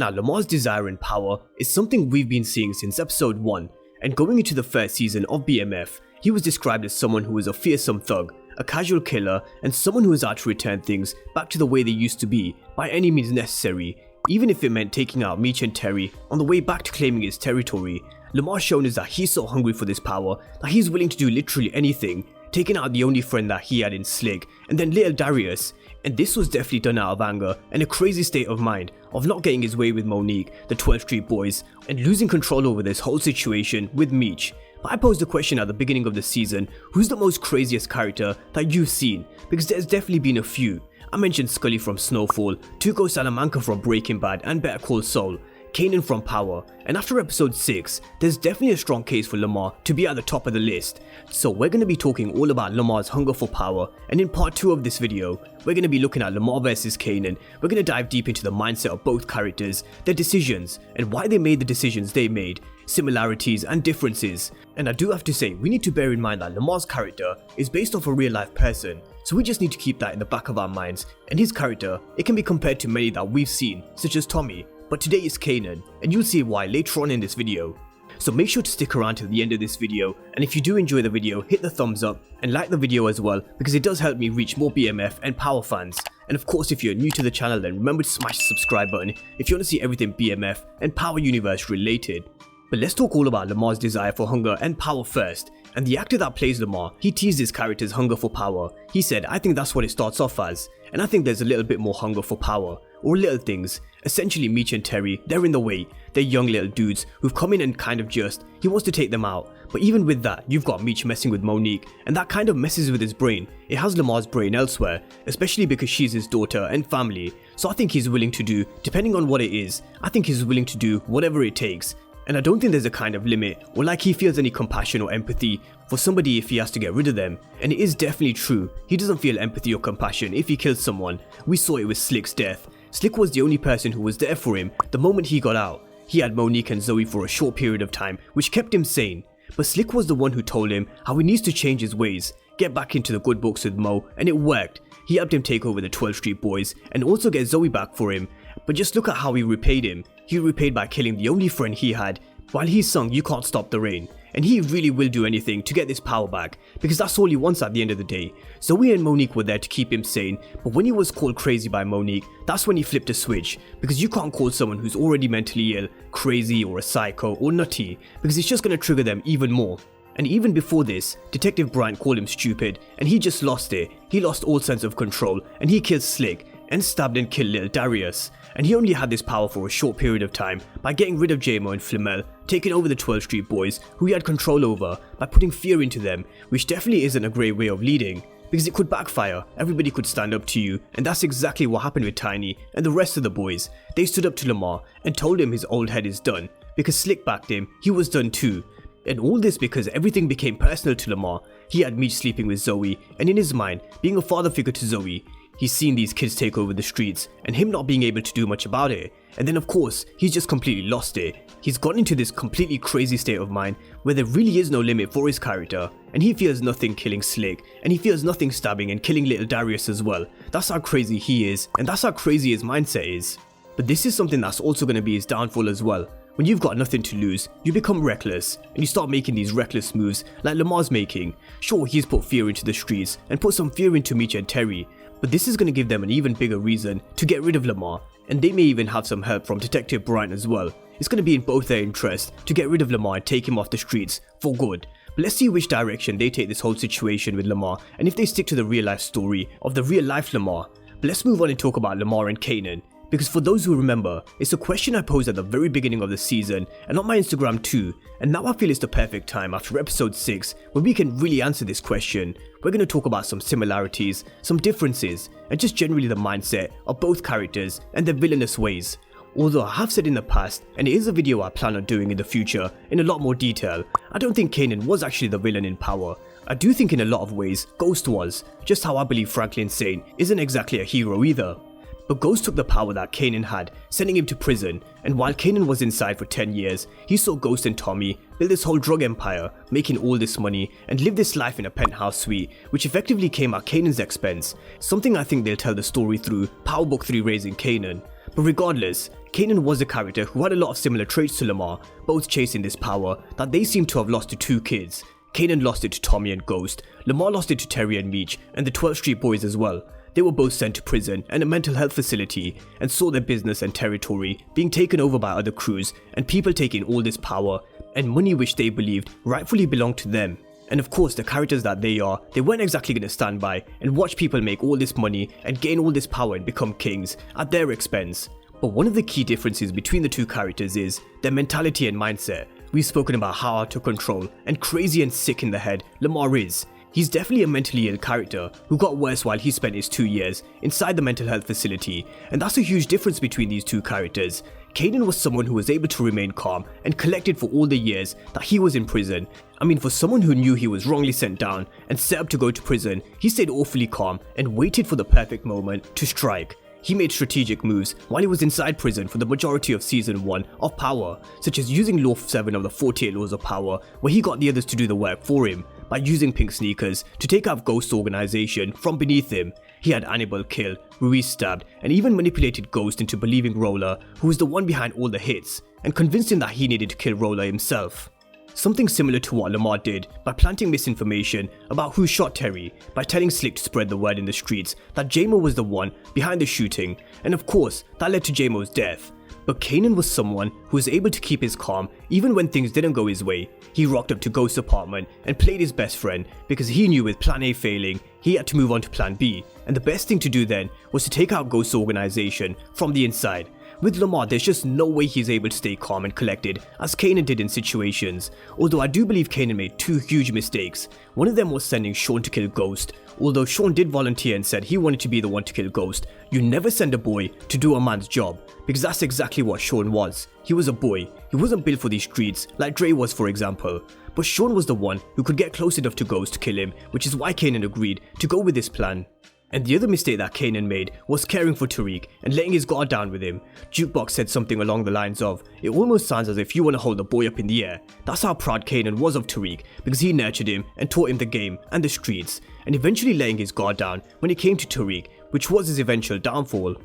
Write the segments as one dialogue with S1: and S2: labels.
S1: Now, Lamars Desire and Power is something we've been seeing since episode 1, and going into the first season of BMF, he was described as someone who was a fearsome thug, a casual killer, and someone who was out to return things back to the way they used to be by any means necessary, even if it meant taking out Meech and Terry on the way back to claiming his territory. Lamar shown us that he's so hungry for this power that he's willing to do literally anything, taking out the only friend that he had in Slick, and then little Darius. And this was definitely done out of anger and a crazy state of mind of not getting his way with Monique, the 12th Street Boys, and losing control over this whole situation with Meech. But I posed the question at the beginning of the season, who's the most craziest character that you've seen? Because there's definitely been a few. I mentioned Scully from Snowfall, Tuco Salamanca from Breaking Bad and Better Call Saul, Kanan from Power, and after episode 6, there's definitely a strong case for Lamar to be at the top of the list. So we're going to be talking all about Lamar's hunger for power, and in part 2 of this video, we're going to be looking at Lamar versus Kanan. We're going to dive deep into the mindset of both characters, their decisions, and why they made the decisions they made, similarities and differences. And I do have to say, we need to bear in mind that Lamar's character is based off a real life person, so we just need to keep that in the back of our minds, and his character, it can be compared to many that we've seen, such as Tommy. But today is Kanan, and you'll see why later on in this video. So make sure to stick around till the end of this video, and if you do enjoy the video, hit the thumbs up and like the video as well, because it does help me reach more BMF and Power fans. And of course, if you're new to the channel, then remember to smash the subscribe button if you want to see everything BMF and Power universe related. But let's talk all about Lamar's desire for hunger and power first. And the actor that plays Lamar, he teased his character's hunger for power. He said, "I think that's what it starts off as, and I think there's a little bit more hunger for power, or little things." Essentially, Meech and Terry, they're in the way. They're young little dudes who've come in and kind of he wants to take them out. But even with that, you've got Meech messing with Monique, and that kind of messes with his brain. It has Lamar's brain elsewhere, especially because she's his daughter and family. So I think he's willing to do, depending on what it is, I think he's willing to do whatever it takes. And I don't think there's a kind of limit, or like he feels any compassion or empathy for somebody if he has to get rid of them. And it is definitely true, he doesn't feel empathy or compassion if he kills someone. We saw it with Slick's death. Slick was the only person who was there for him the moment he got out. He had Monique and Zoe for a short period of time, which kept him sane. But Slick was the one who told him how he needs to change his ways, get back into the good books with Mo, and it worked. He helped him take over the 12th Street Boys and also get Zoe back for him. But just look at how he repaid him. He repaid by killing the only friend he had, while he sung "You Can't Stop the Rain." And he really will do anything to get this power back, because that's all he wants at the end of the day. Zoe and Monique were there to keep him sane, but when he was called crazy by Monique, that's when he flipped a switch, because you can't call someone who's already mentally ill crazy or a psycho or nutty, because it's just going to trigger them even more. And even before this, Detective Bryant called him stupid, and he just lost it. He lost all sense of control, and he killed Slick, and stabbed and killed little Darius. And he only had this power for a short period of time by getting rid of J-Mo and Flamel, taking over the 12th Street Boys who he had control over by putting fear into them, which definitely isn't a great way of leading, because it could backfire. Everybody could stand up to you, and that's exactly what happened with Tiny and the rest of the boys. They stood up to Lamar and told him his old head is done, because Slick backed him, he was done too. And all this because everything became personal to Lamar. He had Meech sleeping with Zoe, and in his mind, being a father figure to Zoe, he's seen these kids take over the streets, and him not being able to do much about it. And then of course, he's just completely lost it. He's gotten into this completely crazy state of mind where there really is no limit for his character, and he feels nothing killing Slick, and he feels nothing stabbing and killing little Darius as well. That's how crazy he is, and that's how crazy his mindset is. But this is something that's also going to be his downfall as well. When you've got nothing to lose, you become reckless, and you start making these reckless moves like Lamar's making. Sure, he's put fear into the streets, and put some fear into Meech and Terry, but this is going to give them an even bigger reason to get rid of Lamar, and they may even have some help from Detective Bryant as well. It's going to be in both their interests to get rid of Lamar and take him off the streets for good. But let's see which direction they take this whole situation with Lamar, and if they stick to the real life story of the real life Lamar. But let's move on and talk about Lamar and Kanan. Because for those who remember, it's a question I posed at the very beginning of the season and on my Instagram too, and now I feel it's the perfect time after episode 6 where we can really answer this question. We're going to talk about some similarities, some differences, and just generally the mindset of both characters and their villainous ways. Although I have said in the past, and it is a video I plan on doing in the future in a lot more detail, I don't think Kanan was actually the villain in Power. I do think in a lot of ways Ghost was, just how I believe Franklin Saint isn't exactly a hero either. But Ghost took the power that Kanan had, sending him to prison, and while Kanan was inside for 10 years, he saw Ghost and Tommy build this whole drug empire, making all this money, and live this life in a penthouse suite, which effectively came at Kanan's expense, something I think they'll tell the story through Power Book 3 Raising Kanan. But regardless, Kanan was a character who had a lot of similar traits to Lamar, both chasing this power that they seem to have lost to two kids. Kanan lost it to Tommy and Ghost, Lamar lost it to Terry and Meech, and the 12th Street Boys as well. They were both sent to prison and a mental health facility and saw their business and territory being taken over by other crews and people taking all this power and money which they believed rightfully belonged to them. And of course, the characters that they are, they weren't exactly going to stand by and watch people make all this money and gain all this power and become kings at their expense. But one of the key differences between the two characters is their mentality and mindset. We've spoken about how out of control and crazy and sick in the head Lamar is. He's definitely a mentally ill character who got worse while he spent his 2 years inside the mental health facility, and that's a huge difference between these two characters. Kanan was someone who was able to remain calm and collected for all the years that he was in prison. I mean, for someone who knew he was wrongly sent down and set up to go to prison, he stayed awfully calm and waited for the perfect moment to strike. He made strategic moves while he was inside prison for the majority of Season 1 of Power, such as using Law 7 of the 48 Laws of Power, where he got the others to do the work for him, by using pink sneakers to take out Ghost's organization from beneath him. He had Annabelle killed, Ruiz stabbed, and even manipulated Ghost into believing Roller, who was the one behind all the hits, and convinced him that he needed to kill Roller himself. Something similar to what Lamar did by planting misinformation about who shot Terry, by telling Slick to spread the word in the streets that J-Mo was the one behind the shooting, and of course that led to J-Mo's death. But Kanan was someone who was able to keep his calm even when things didn't go his way. He rocked up to Ghost's apartment and played his best friend because he knew with plan A failing, he had to move on to plan B, and the best thing to do then was to take out Ghost's organization from the inside. With Lamar, there's just no way he's able to stay calm and collected as Kanan did in situations, although I do believe Kanan made two huge mistakes. One of them was sending Sean to kill Ghost. Although Sean did volunteer and said he wanted to be the one to kill Ghost, you never send a boy to do a man's job, because that's exactly what Sean was. He was a boy, he wasn't built for these streets like Dre was, for example. But Sean was the one who could get close enough to Ghost to kill him, which is why Kanan agreed to go with this plan. And the other mistake that Kanan made was caring for Tariq and letting his guard down with him. Jukebox said something along the lines of, "It almost sounds as if you want to hold the boy up in the air." That's how proud Kanan was of Tariq, because he nurtured him and taught him the game and the streets, and eventually letting his guard down when it came to Tariq, which was his eventual downfall.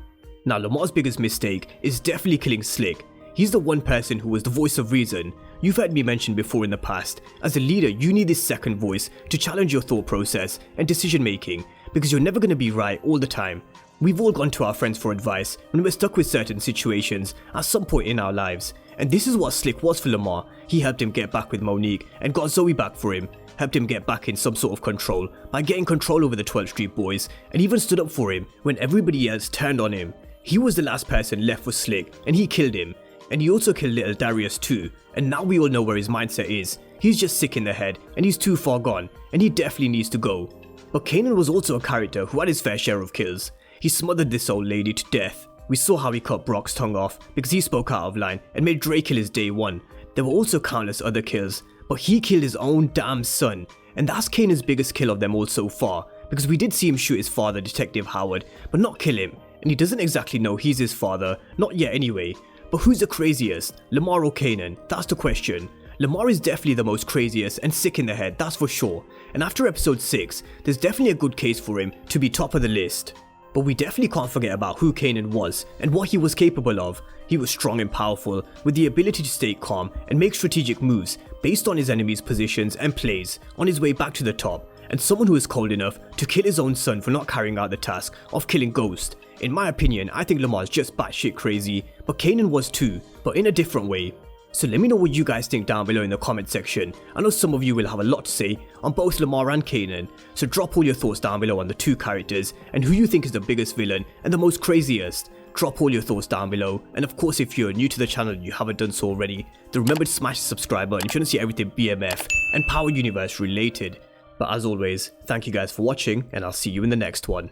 S1: Now, Lamar's biggest mistake is definitely killing Slick. He's the one person who was the voice of reason. You've heard me mention before in the past, as a leader you need this second voice to challenge your thought process and decision making, because you're never going to be right all the time. We've all gone to our friends for advice when we're stuck with certain situations at some point in our lives, and this is what Slick was for Lamar. He helped him get back with Monique and got Zoe back for him, helped him get back in some sort of control by getting control over the 12th Street Boys, and even stood up for him when everybody else turned on him. He was the last person left for Slick, and he killed him. And he also killed little Darius too, and now we all know where his mindset is. He's just sick in the head, and he's too far gone, and he definitely needs to go. But Kanan was also a character who had his fair share of kills. He smothered this old lady to death. We saw how he cut Brock's tongue off because he spoke out of line and made Dre kill his day one. There were also countless other kills, but he killed his own damn son, and that's Kanan's biggest kill of them all so far, because we did see him shoot his father, Detective Howard, but not kill him, and he doesn't exactly know he's his father, not yet anyway. But who's the craziest, Lamar or Kanan? That's the question. Lamar is definitely the most craziest and sick in the head, that's for sure, and after episode 6, there's definitely a good case for him to be top of the list. But we definitely can't forget about who Kanan was and what he was capable of. He was strong and powerful, with the ability to stay calm and make strategic moves based on his enemies' positions and plays on his way back to the top, and someone who is cold enough to kill his own son for not carrying out the task of killing Ghost. In my opinion, I think Lamar's just batshit crazy, but Kanan was too, but in a different way. So let me know what you guys think down below in the comment section. I know some of you will have a lot to say on both Lamar and Kanan, so drop all your thoughts down below on the two characters and who you think is the biggest villain and the most craziest. Drop all your thoughts down below, and of course if you're new to the channel and you haven't done so already, then remember to smash the subscribe button if you want to see everything BMF and Power Universe related. But as always, thank you guys for watching, and I'll see you in the next one.